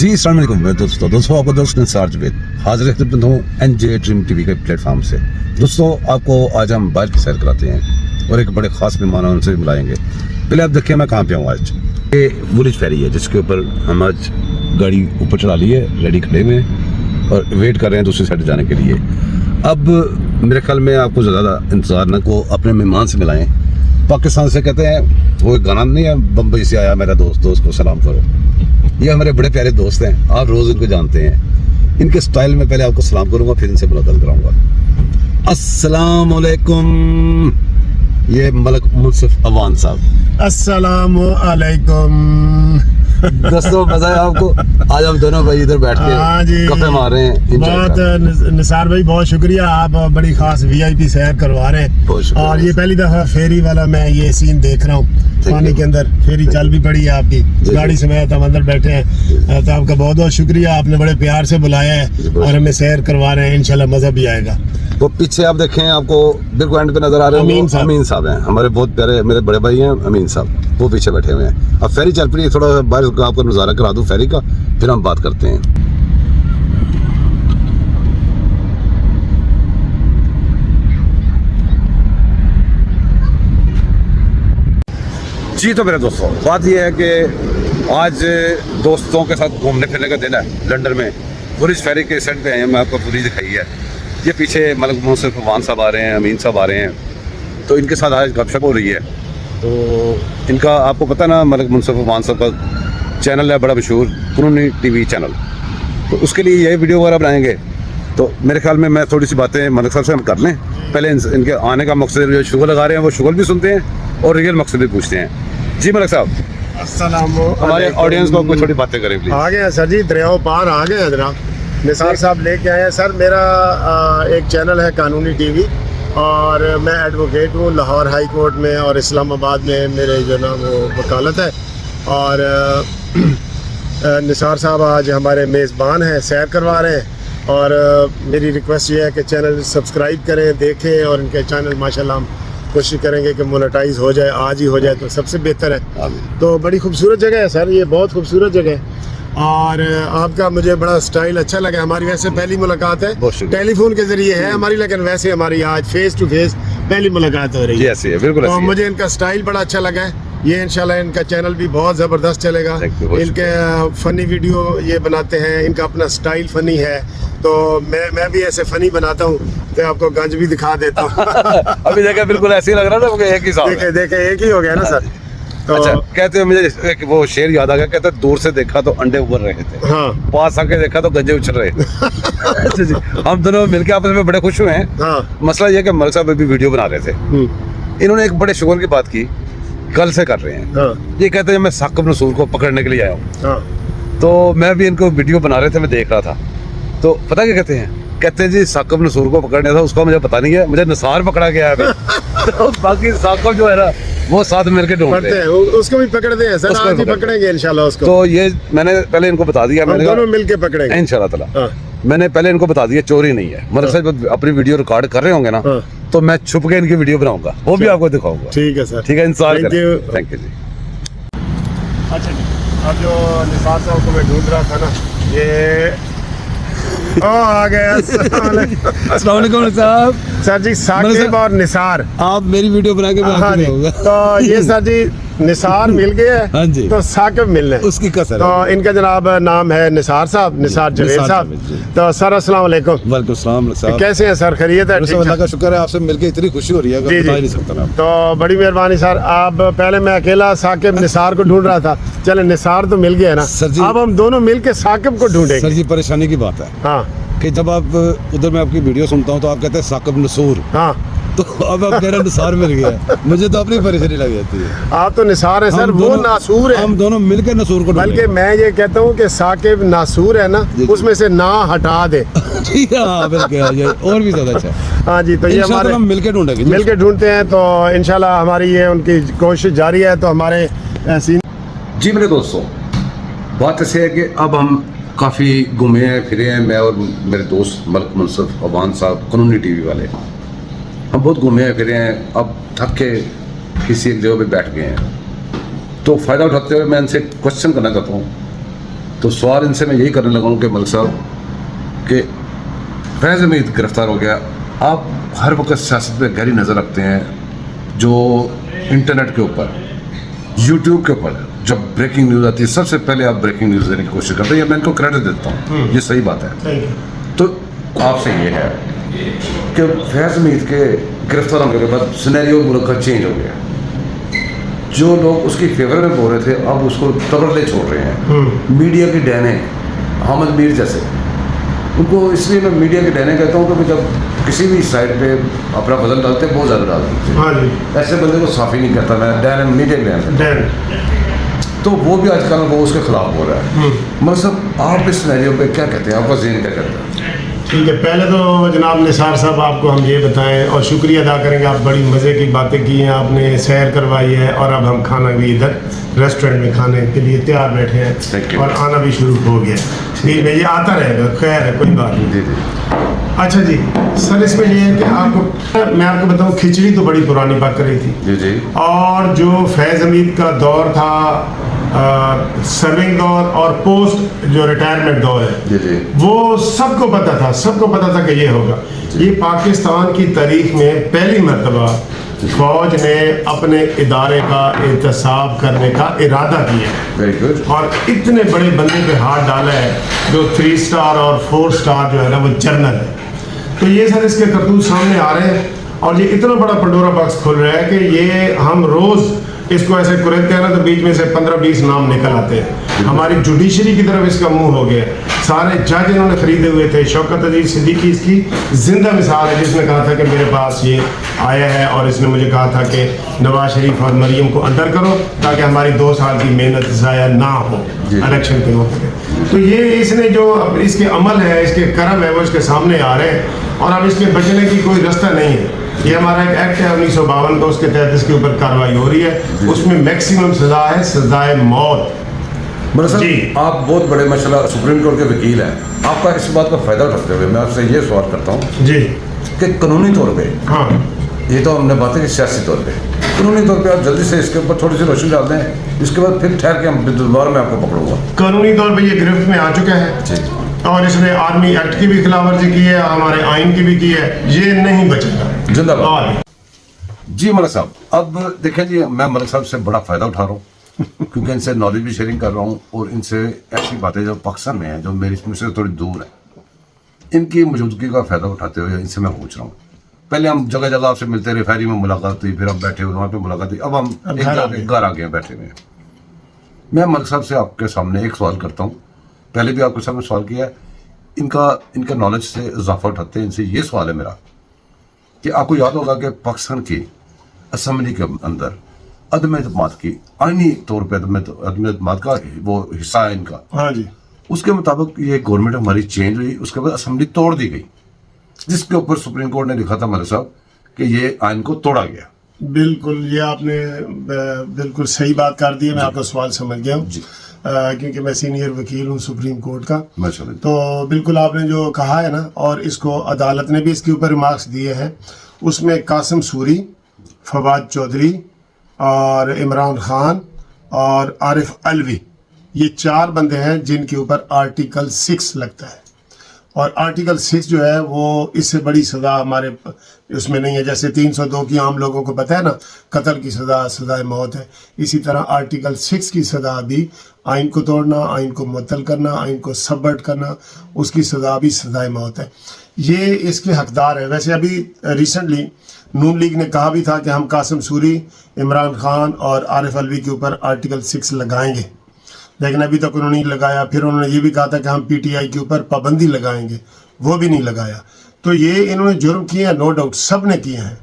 जी अस्सलाम वालेकुम दोस्तों आपको दोस्त निसार जुबैद हाजिर खिदमत हूँ एनजे ड्रीम टीवी के प्लेटफॉर्म से। दोस्तों आपको आज हम बाहर की सैर कराते हैं और एक बड़े ख़ास मेहमान उनसे मिलाएंगे। पहले आप देखिए मैं कहाँ पे हूँ आज। ये वुलिज फेरी है जिसके ऊपर हम आज गाड़ी ऊपर चढ़ा ली है, रेडी खड़े हुए हैं और वेट कर रहे हैं दूसरी साइड जाने के लिए। अब मेरे ख्याल में आपको ज़्यादा इंतज़ार न को अपने मेहमान से मिलाएँ। पाकिस्तान से कहते हैं वो एक गाना नहीं है, बम्बई से आया मेरा दोस्त को सलाम करो। ये हमारे बड़े प्यारे दोस्त हैं, आप रोज़ इनको जानते हैं। इनके स्टाइल में पहले आपको सलाम करूंगा फिर इनसे मुलाकात कराऊंगा। अस्सलाम वालेकुम, ये मलक मुनसिफ अवान साहब। अस्सलाम वालेकुम। दोस्तों मजा है आपको? आज हम दोनों भाई इधर बैठ के गप्पे मार रहे हैं। बहुत निसार भाई बहुत शुक्रिया, आप बड़ी खास वीआईपी सैर करवा रहे हैं। और ये पहली दफा फेरी वाला मैं ये सीन देख रहा हूँ, पानी के अंदर फेरी चल भी पड़ी है आपकी गाड़ी समेत, हम अंदर बैठे हैं। तो आपका बहुत बहुत शुक्रिया, आपने बड़े प्यार से बुलाया है और हमें सैर करवा रहे हैं। इंशाल्लाह मजा भी आएगा। वो पीछे आप देखें, आपको बिल्कुल एंड पे नजर आ रहे हैं अमीन साहब हैं, हमारे बहुत प्यारे मेरे बड़े भाई हैं अमीन साहब, वो पीछे बैठे हुए हैं। अब फेरी चल पड़ी, थोड़ा बाहर का आपको नज़ारा करा दूं फेरी का, फिर हम बात करते हैं। जी तो मेरे दोस्तों बात यह है कि आज दोस्तों के साथ घूमने फिरने का दिन है। लंदन में वुलिज फेरी के सेट पे हैं, मैं आपको पूरी दिखाई है। ये पीछे मलक मुनसिफ अवान साहब आ रहे हैं, अमीन साहब आ रहे हैं, तो इनके साथ आज गपशप हो रही है। तो इनका आपको पता ना, मलक मुनसिफ अवान साहब का चैनल है बड़ा मशहूर, कानूनी टीवी चैनल, तो उसके लिए यही वीडियो वगैरह बनाएंगे। तो मेरे ख्याल में मैं थोड़ी सी बातें मलक साहब से हम कर लें। पहले इनके आने का मकसद, जो शुगर लगा रहे हैं वो शुगर भी सुनते हैं और रियल मकसद भी पूछते हैं। जी मलक साहब, अस्सलाम हमारे ऑडियंस को कुछ थोड़ी बातें करें प्लीज। आ गए हैं सर जी, दरियाओ पार आ गए हैं जनाब। निसार साहब लेके आए हैं सर। मेरा एक चैनल है कानूनी टीवी और मैं एडवोकेट हूँ लाहौर हाई कोर्ट में और इस्लामाबाद में मेरे जो ना वो वकालत है। और निसार साहब आज हमारे मेज़बान हैं, सैर करवा रहे हैं। और मेरी रिक्वेस्ट ये है कि चैनल सब्सक्राइब करें, देखें और इनके चैनल माशाल्लाह हम कोशिश करेंगे कि मोनेटाइज हो जाए, आज ही हो जाए तो सबसे बेहतर है। तो बड़ी खूबसूरत जगह है सर, ये बहुत खूबसूरत जगह है और आपका मुझे बड़ा स्टाइल अच्छा लगा। हमारी वैसे पहली मुलाकात है, टेलीफोन के जरिए है हमारी, लेकिन वैसे हमारी आज फेस टू फेस पहली मुलाकात हो रही है। बिल्कुल। तो मुझे इनका स्टाइल बड़ा अच्छा लगा है। ये इंशाल्लाह इनका चैनल भी बहुत ज़बरदस्त चलेगा। इनके फ़नी वीडियो ये बनाते हैं, इनका अपना स्टाइल फ़नी है। तो मैं भी ऐसे फ़नी बनाता हूँ तो आपको गंज भी दिखा देता हूँ। अभी देखा बिल्कुल ऐसे ही लग रहा था, एक ही साथ देखे एक ही हो गया ना सर। तो अच्छा कहते हैं, मुझे एक वो शेर याद आ गया, कहते हैं दूर से देखा तो अंडे उबर रहे थे, हाँ पास आके देखा तो गंजे उछल रहे थे। जी, हम दोनों मिलके आपस में बड़े खुश हुए हैं। हाँ। मसला ये कि मलक साहब भी वीडियो बना रहे थे, इन्होंने एक बड़े शुगर की बात की, कल से कर रहे हैं। हाँ। ये कहते हैं मैं साकिब नसूर को पकड़ने के लिए आया हूँ। हाँ। तो मैं भी इनको वीडियो बना रहे थे, मैं देख रहा था, तो पता क्या कहते हैं, कहते हैं जी साकिब नसूर को पकड़ने था, उसका मुझे पता नहीं है, मुझे निसार पकड़ा गया है। तो बाकी साकिब जो है ना वो साथ मिलकर ढूंढते हैं, उसको भी पकड़ते हैं सर, आज ही पकड़ेंगे इंशाल्लाह उसको। तो ये मैंने पहले इनको बता दिया, मैंने दोनों मिलके पकड़ेंगे इंशाल्लाह ताला। मैंने पहले इनको बता दिया चोरी नहीं है, मतलब साहब अपनी वीडियो रिकॉर्ड कर रहे होंगे ना, तो मैं छुप के इनकी वीडियो बनाऊंगा, वो भी आपको दिखाऊंगा। ठीक है सर, ठीक है, इंतजार करें। थैंक यू जी। अच्छा जी, अब जो निसार साहब को मैं ढूंढ रहा था ना, ये आ गया। अस्सलाम वालेकुम साहब। सर जी साकिब और निसार, आप मेरी वीडियो बना के हाँ जी। तो ये सर जी निसार मिल गए हैं, हाँ जी। तो साकिब मिलने उसकी कसर। तो इनका जनाब नाम है निसार साहब, निसार जवेद साहब। तो सर अस्सलाम वालेकुम। वालेकुम सलाम साहब, कैसे हैं सर? खैरियत है? अल्लाह का शुक्र है, आपसे मिलके इतनी खुशी हो रही है, बता ही नहीं सकता मैं। तो बड़ी मेहरबानी सर। आप पहले मैं अकेला साकिब निसार को ढूंढ रहा था, चले निसार तो मिल गया ना सर जी। अब हम दोनों मिलके साकिब को ढूंढेंगे। सर जी परेशानी की बात है हाँ कि जब आप उधर मैं आपकी वीडियो सुनता हूँ तो आप कहते हैं साकिब नसूर, हाँ, तो अब आप कह रहे हैं निसार मिल गया, मुझे तो अपनी परेशानी लग जाती है। आप तो निसार है सर, वो नासूर है। हम दोनों मिलकर नसूर को, बल्कि मैं ये कहता हूँ कि साकिब नासूर है ना, उसमें से ना हटा दे। ठीक है, हाँ बिल्कुल, और भी ज्यादा अच्छा। हाँ जी, तो ये हमारे हम मिलकर ढूंढेंगे, मिलकर ढूंढते हैं। तो इंशाल्लाह हमारी ये उनकी कोशिश जारी है। तो हमारे सीन जी मेरे दोस्तों, बात ऐसे है कि अब हम काफ़ी घूमे हैं फिरे हैं, मैं और मेरे दोस्त मलक मुनसिफ अवान साहब कानूनी टीवी वाले, हम बहुत घूमे हैं फिरे हैं। अब थक के किसी एक जगह पे बैठ गए हैं, तो फ़ायदा उठाते हुए मैं इनसे क्वेश्चन करना चाहता हूँ तो सवाल इनसे मैं यही करने लगा हूँ कि मलिक साहब कि फैज़ हमीद गिरफ्तार हो गया, आप हर वक्त सियासत पे गहरी नज़र रखते हैं, जो इंटरनेट के ऊपर, यूट्यूब के ऊपर जब ब्रेकिंग न्यूज़ आती है सबसे पहले आप ब्रेकिंग न्यूज़ देने की कोशिश करते हैं, या मैं इनको क्रेडिट देता हूँ, ये सही बात है। तो आपसे ये है कि फैज़ हमीद के गिरफ्तार होने के बाद सिनेरियो मुल्क का चेंज हो गया, जो लोग उसकी फेवर में बोल रहे थे अब उसको तबरले छोड़ रहे हैं। मीडिया की डैने अहमद मीर जैसे, उनको इसलिए मैं मीडिया के डैने कहता हूँ कि जब किसी भी साइड पे अपना वजन डालते हैं बहुत ज़्यादा डालते हैं, ऐसे बंदे को साफ़ ही नहीं करता मैं, डैन मीडिया के डैन, तो वो भी आजकल वो उसके खिलाफ हो रहा है। मतलब आप इस सिनेरियो पे क्या कहते हैं, आपका ज़हन क्या कहता है? ठीक है, पहले तो जनाब निसार साहब आपको हम ये बताएं और शुक्रिया अदा करेंगे, आप बड़ी मज़े की बातें की हैं, आपने सैर करवाई है और अब हम खाना भी इधर रेस्टोरेंट में खाने के लिए तैयार बैठे हैं और आना भी शुरू हो गया। ठीक है, ये आता रहेगा, खैर है, कोई बात नहीं। जी। अच्छा जी सर, इसमें ये है कि मैं आपको बताऊं, खिचड़ी तो बड़ी पुरानी पक रही थी जी। और जो फैज़ हमीद का दौर था, सर्विंग दौर और पोस्ट जो रिटायरमेंट दौर है, जी। वो सबको पता था कि ये होगा। ये पाकिस्तान की तारीख में पहली मर्तबा फौज ने अपने इदारे का एहतसाब करने का इरादा किया, वेरी गुड, और इतने बड़े बंदे पे हाथ डाला है जो 3 स्टार और 4 स्टार जो है ना वो जनरल है। तो ये सर इसके करतूत सामने आ रहे हैं और ये इतना बड़ा पंडोरा बॉक्स खोल रहा है कि ये हम रोज़ इसको ऐसे कुरेदते हैं ना तो बीच में से 15-20 नाम निकल आते हैं। हमारी जुडिशरी की तरफ इसका मुंह हो गया, सारे जज इन्होंने खरीदे हुए थे। शौकत अजीज सिद्दीकी इसकी जिंदा मिसाल है, जिसने कहा था कि मेरे पास ये आया है और इसने मुझे कहा था कि नवाज शरीफ और मरियम को अंदर करो ताकि हमारी 2 साल की मेहनत ज़ाया ना हो इलेक्शन के वक्त। तो ये इसने जो इसके अमल है, इसके करम है, वो इसके सामने आ रहे हैं और अब इसके बचने की कोई रास्ता नहीं है। ये हमारा एक एक्ट है 1952 का, उसके तहत इसके ऊपर कार्रवाई हो रही है, उसमें मैक्सिमम सजा है सजाए मौत। जी, आप बहुत बड़े माशाल्लाह सुप्रीम कोर्ट के वकील हैं, आपका इस बात का फ़ायदा उठाते हुए मैं आपसे ये सवाल करता हूँ जी कि कानूनी तौर पे, हाँ ये तो हमने बातें की सियासी तौर पे, कानूनी तौर पे आप जल्दी से इसके ऊपर थोड़ी सी रोशनी डाल दें, इसके बाद फिर ठहर के हम दोबारा मैं आपको पकड़ूंगा। कानूनी तौर पे ये गिरफ्त में आ चुका है जी, और इसने आर्मी एक्ट की भी खिलाफ वर्जी की है, हमारे आइन की भी की है, ये नहीं बचेगा जिंदाबाद। जी मलिक साहब, अब देखें जी, मैं मलिक साहब से बड़ा फ़ायदा उठा रहा हूँ क्योंकि इनसे नॉलेज भी शेयरिंग कर रहा हूँ और इनसे ऐसी बातें जो पाकिस्तान में हैं जो मेरी मुझसे थोड़ी दूर है, इनकी मौजूदगी का फ़ायदा उठाते हुए इनसे मैं पूछ रहा हूँ। पहले हम जगह जगह आपसे मिलते रहे, फेरी में मुलाकात हुई, फिर हम बैठे हुए वहाँ पे मुलाकात हुई, अब हम एक घर आ गए हैं बैठे हुए। मैं मलिक साहब से आपके सामने एक सवाल करता हूँ, पहले भी आपके सामने सवाल किया है, इनका नॉलेज से इजाफा उठाते हैं। इनसे ये सवाल है मेरा कि आपको याद होगा कि पाकिस्तान की असम्बली के अंदर अदम एतमाद की, आईनी तौर पर अदम एतमाद का वो हिस्सा है इनका, हाँ जी, उसके मुताबिक ये गवर्नमेंट हमारी चेंज हुई, उसके बाद असम्बली तोड़ दी गई, जिसके ऊपर सुप्रीम कोर्ट ने लिखा था मलिक साहब कि ये आइन को तोड़ा गया। बिल्कुल, ये आपने बिल्कुल सही बात कर दी है, मैं आपका सवाल समझ गया हूँ क्योंकि मैं सीनियर वकील हूँ सुप्रीम कोर्ट का। तो बिल्कुल आपने जो कहा है ना, और इसको अदालत ने भी इसके ऊपर रिमार्क्स दिए हैं, उसमें कासिम सूरी, फवाद चौधरी और इमरान खान और आरिफ अलवी, ये 4 बंदे हैं जिनके ऊपर आर्टिकल 6 लगता है। और आर्टिकल 6 जो है वो इससे बड़ी सज़ा हमारे उसमें नहीं है। जैसे 302 की आम लोगों को पता है ना, कत्ल की सज़ा सज़ाए मौत है, इसी तरह आर्टिकल 6 की सज़ा भी आइन को तोड़ना, आइन को मुअत्तल करना, आइन को सबवर्ट करना, उसकी सज़ा भी सज़ाए मौत है। ये इसके हकदार है। वैसे अभी रिसेंटली नून लीग ने कहा भी था कि हम कासिम सूरी, इमरान खान और आरिफ अलवी के ऊपर आर्टिकल 6 लगाएंगे, लेकिन अभी तक उन्होंने नहीं लगाया। फिर उन्होंने ये भी कहा था कि हम पीटीआई के ऊपर पाबंदी लगाएंगे, वो भी नहीं लगाया। तो ये इन्होंने जुर्म किए हैं, नो डाउट सब ने किए हैं।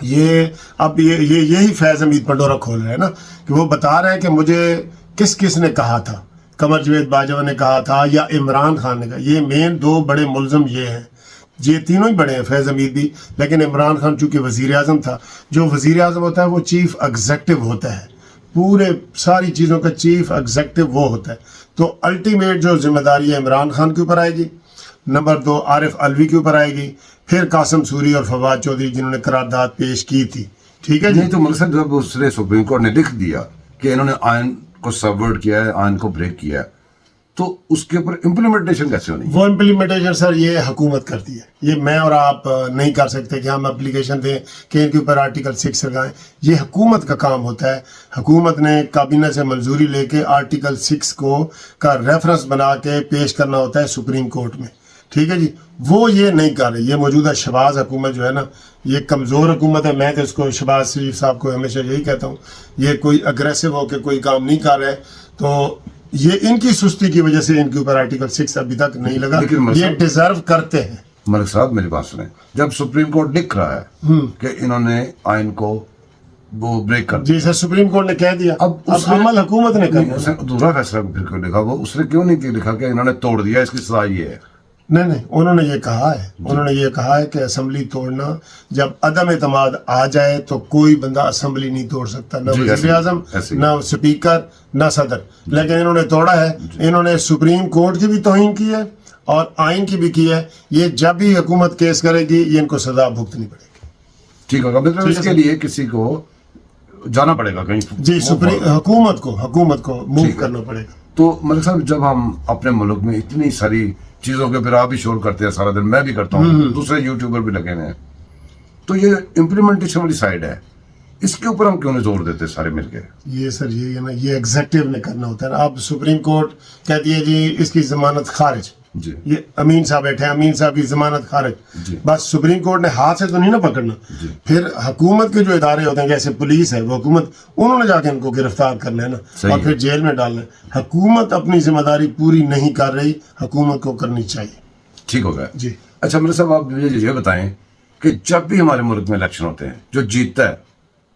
ये अब यही फैज़ हमीद पंडोरा खोल रहे हैं ना, कि वो बता रहे हैं कि मुझे किस ने कहा था, कमर जवेद बाजवा ने कहा था या इमरान खान ने कहा। ये मेन 2 बड़े मुलज़म ये हैं, ये तीनों ही बड़े हैं, फैज़ हमीद भी, लेकिन इमरान खान चूँकि वज़ीर आज़म था, जो वज़ीर आज़म होता है वो चीफ एग्जेक्टिव होता है, पूरे सारी चीज़ों का चीफ एग्जेक्टिव वो होता है। तो अल्टीमेट जो जिम्मेदारी है इमरान खान के ऊपर आएगी, नंबर 2 आरिफ अलवी के ऊपर आएगी, फिर कासिम सूरी और फवाद चौधरी जिन्होंने करारदाद पेश की थी। ठीक है जी। नहीं तो मकसद जब उसने सुप्रीम कोर्ट ने लिख दिया कि इन्होंने आइन को सबवर्ट किया है, आइन को ब्रेक किया है, تو اس کے اوپر امپلیمنٹیشن کیسے ہونی ہے؟ وہ امپلیمنٹیشن سر یہ حکومت کرتی ہے, یہ میں اور آپ نہیں کر سکتے کہ ہم اپلیکیشن دیں کہ ان کے اوپر آرٹیکل 6 لگائیں. یہ حکومت کا کام ہوتا ہے. حکومت نے کابینہ سے منظوری لے کے آرٹیکل 6 کا ریفرنس بنا کے پیش کرنا ہوتا ہے سپریم کورٹ میں. ٹھیک ہے جی, وہ یہ نہیں کر رہی. یہ موجودہ شہباز حکومت جو ہے نا, یہ کمزور حکومت ہے. میں تو اس کو شہباز شریف صاحب کو ہمیشہ یہی کہتا ہوں, یہ کوئی اگریسو ہو کے کوئی کام نہیں کر رہے. تو یہ ان کی سستی کی وجہ سے ان کے اوپر آرٹیکل 6 ابھی تک نہیں لگا. یہ ڈیزرو کرتے ہیں. ملک صاحب میری بات سنیں, جب سپریم کورٹ لکھ رہا ہے کہ انہوں نے آئین کو وہ بریک کر جی سر, سپریم کورٹ نے کہہ دیا, اب عمل حکومت نے کرنا. اس نے دوسرا فیصلہ پھر کیوں لکھا, وہ اس نے کیوں نہیں لکھا کہ انہوں نے توڑ دیا, اس کی سزا یہ ہے؟ نہیں, انہوں نے یہ کہا ہے, انہوں نے یہ کہا ہے کہ اسمبلی توڑنا, جب عدم اعتماد آ جائے تو کوئی بندہ اسمبلی نہیں توڑ سکتا, نہ وزیر اعظم, نہ اسپیکر, نہ صدر. لیکن انہوں نے توڑا ہے. انہوں نے سپریم کورٹ کی بھی توہین کی ہے اور آئین کی بھی کی ہے. یہ جب بھی حکومت کیس کرے گی یہ ان کو سزا بھگتنی پڑے گی. ٹھیک ہوگا, مطلب اس کے لیے کسی کو جانا پڑے گا کہیں. جی, حکومت کو موو کرنا پڑے گا. تو ملک صاحب جب ہم اپنے ملک میں اتنی ساری چیزوں کے اوپر آپ بھی شور کرتے ہیں سارا دن, میں بھی کرتا ہوں, دوسرے یوٹیوبر بھی لگے ہوئے ہیں, تو یہ امپلیمنٹیشن والی سائڈ ہے, اس کے اوپر ہم کیوں نہیں زور دیتے سارے مل کے؟ یہ سر یہ ہے نا, یہ ایگزیکٹو نے کرنا ہوتا ہے نا. اب سپریم کورٹ کہتی ہے جی اس کی ضمانت خارج, جی یہ امین صاحب بیٹھے ہیں, امین صاحب کی ضمانت خارج, جی بس سپریم کورٹ نے ہاتھ سے تو نہیں نا پکڑنا. جی. پھر حکومت کے جو ادارے ہوتے ہیں جیسے پولیس ہے, وہ حکومت, انہوں نے جا کے ان کو گرفتار کرنا ہے نا, اور پھر جیل میں ڈالنا ہے. حکومت اپنی ذمہ داری پوری نہیں کر رہی, حکومت کو کرنی چاہیے. ٹھیک ہو گیا جی. اچھا میرے صاحب, آپ مجھے یہ بتائیں کہ جب بھی ہمارے ملک میں الیکشن ہوتے ہیں, جو جیتتا ہے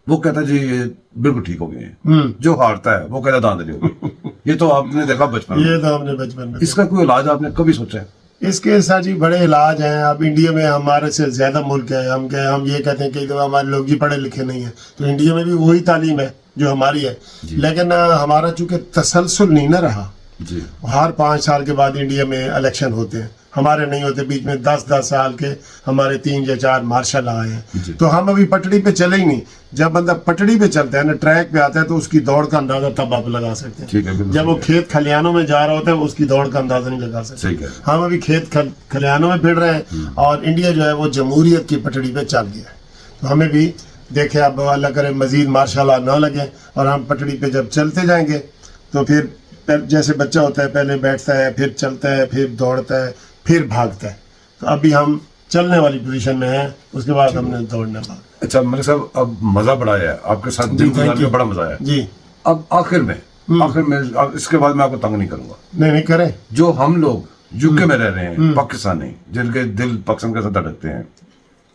وہ کہتا ہے جی یہ بالکل ٹھیک ہو گئے ہیں, جو ہارتا ہے وہ کہتا ہے دھاندلی ہو گئی. یہ تو آپ نے دیکھا بچپن میں, یہ تو ہم نے بچپن میں. اس کا کوئی علاج آپ نے کبھی سوچا ہے؟ اس کے ساتھ جی بڑے علاج ہیں. اب انڈیا میں ہمارے سے زیادہ ملک ہے, ہم یہ کہتے ہیں کہ ہمارے لوگ ہی پڑھے لکھے نہیں ہیں, تو انڈیا میں بھی وہی تعلیم ہے جو ہماری ہے. لیکن ہمارا چونکہ تسلسل نہیں نہ رہا, جی, ہر 5 سال کے بعد انڈیا میں الیکشن ہوتے ہیں, ہمارے نہیں ہوتے. بیچ میں 10 سال کے ہمارے 3 یا 4 مارشل آئے ہیں. تو ہم ابھی پٹڑی پہ چلے ہی نہیں. جب بندہ پٹڑی پہ چلتا ہے نا, ٹریک پہ آتا ہے, تو اس کی دوڑ کا اندازہ تب آپ لگا سکتے ہیں. جب وہ کھیت کھلیانوں میں جا رہا ہوتا ہے اس کی دوڑ کا اندازہ نہیں لگا سکتے. ہم ابھی کھیت کھلیانوں میں پھر رہے ہیں, اور انڈیا جو ہے وہ جمہوریت کی پٹڑی پہ چل گیا ہے. تو ہمیں بھی دیکھیں, اب اللہ کرے مزید مارشل آرٹ نہ لگے, اور ہم پٹڑی پہ جب چلتے جائیں گے تو پھر جیسے بچہ ہوتا ہے, پہلے بیٹھتا ہے, پھر چلتا ہے, پھر دوڑتا ہے, پھر بھاگتا ہے. تو ابھی ہم چلنے والی پوزیشن میں ہیں, اس کے بعد ہم نے دوڑنا بھاگنا. اچھا میرے صاحب, اب مزہ بڑا ہے آپ کے ساتھ, دن گزار کے بڑا مزہ آیا جی. اب آخر میں اس کے بعد میں آپ کو تنگ نہیں کروں گا. نہیں کریں. جو ہم لوگ یو کے میں رہ رہے ہیں, پاکستانی, جن کے دل پاکستان کے ساتھ دھڑکتے ہیں,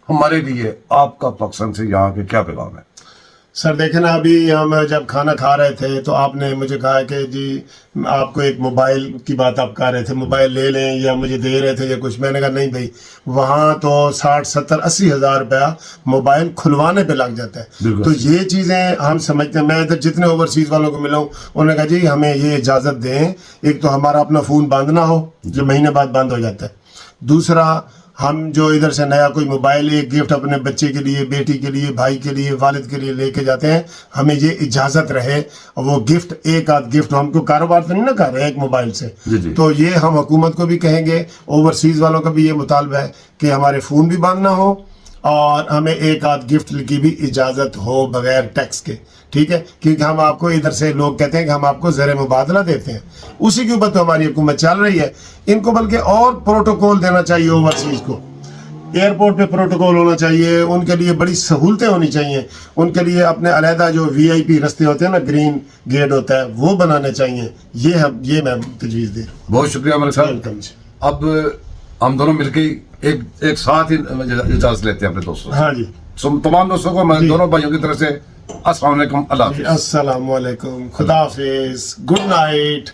ہمارے لیے آپ کا پاکستان سے یہاں کے کیا پیغام ہے؟ سر دیکھیں نا, ابھی ہم جب کھانا کھا رہے تھے تو آپ نے مجھے کہا کہ جی آپ کو ایک موبائل کی بات آپ کر رہے تھے, موبائل لے لیں یا مجھے دے رہے تھے یا کچھ. میں نے کہا نہیں بھائی, وہاں تو 60 70 80 ہزار روپیہ موبائل کھلوانے پہ لگ جاتا ہے. تو یہ چیزیں ہم سمجھتے ہیں. میں ادھر جتنے اوورسیز والوں کو ملا ہوں, انہوں نے کہا جی ہمیں یہ اجازت دیں, ایک تو ہمارا اپنا فون بند نہ ہو جو مہینے بعد بند ہو جاتا ہے, دوسرا ہم جو ادھر سے نیا کوئی موبائل, ایک گفٹ اپنے بچے کے لیے, بیٹی کے لیے, بھائی کے لیے, والد کے لیے لے کے جاتے ہیں, ہمیں یہ اجازت رہے. اور وہ گفٹ, ایک آدھ گفٹ, ہم کو کاروبار تو نہیں نہ کر رہے ایک موبائل سے. تو یہ ہم حکومت کو بھی کہیں گے, اوورسیز والوں کا بھی یہ مطالبہ ہے کہ ہمارے فون بھی بند نہ ہو, اور ہمیں ایک آدھ گفٹ کی بھی اجازت ہو بغیر ٹیکس کے. ٹھیک ہے, کیونکہ ہم آپ کو ادھر سے لوگ کہتے ہیں کہ ہم آپ کو زر مبادلہ دیتے ہیں, اسی کے اوپر تو ہماری حکومت چل رہی ہے. ان کو بلکہ اور پروٹوکول دینا چاہیے اوورسیز کو. ایئرپورٹ پہ پروٹوکول ہونا چاہیے, ان کے لیے بڑی سہولتیں ہونی چاہیے, ان کے لیے اپنے علیحدہ جو VIP رستے ہوتے ہیں نا, گرین گیٹ ہوتا ہے, وہ بنانے چاہیے. یہ میں تجویز دے رہا ہوں. بہت شکریہ ملک صاحب. اب ہم دونوں مل کے ایک ساتھ ہی اجازت لیتے ہیں اپنے دوستوں. ہاں جی, تمام دوستوں کو میں دونوں بھائیوں کی طرف سے السلام علیکم, اللہ حافظ. السلام علیکم, خدا حافظ, گڈ نائٹ.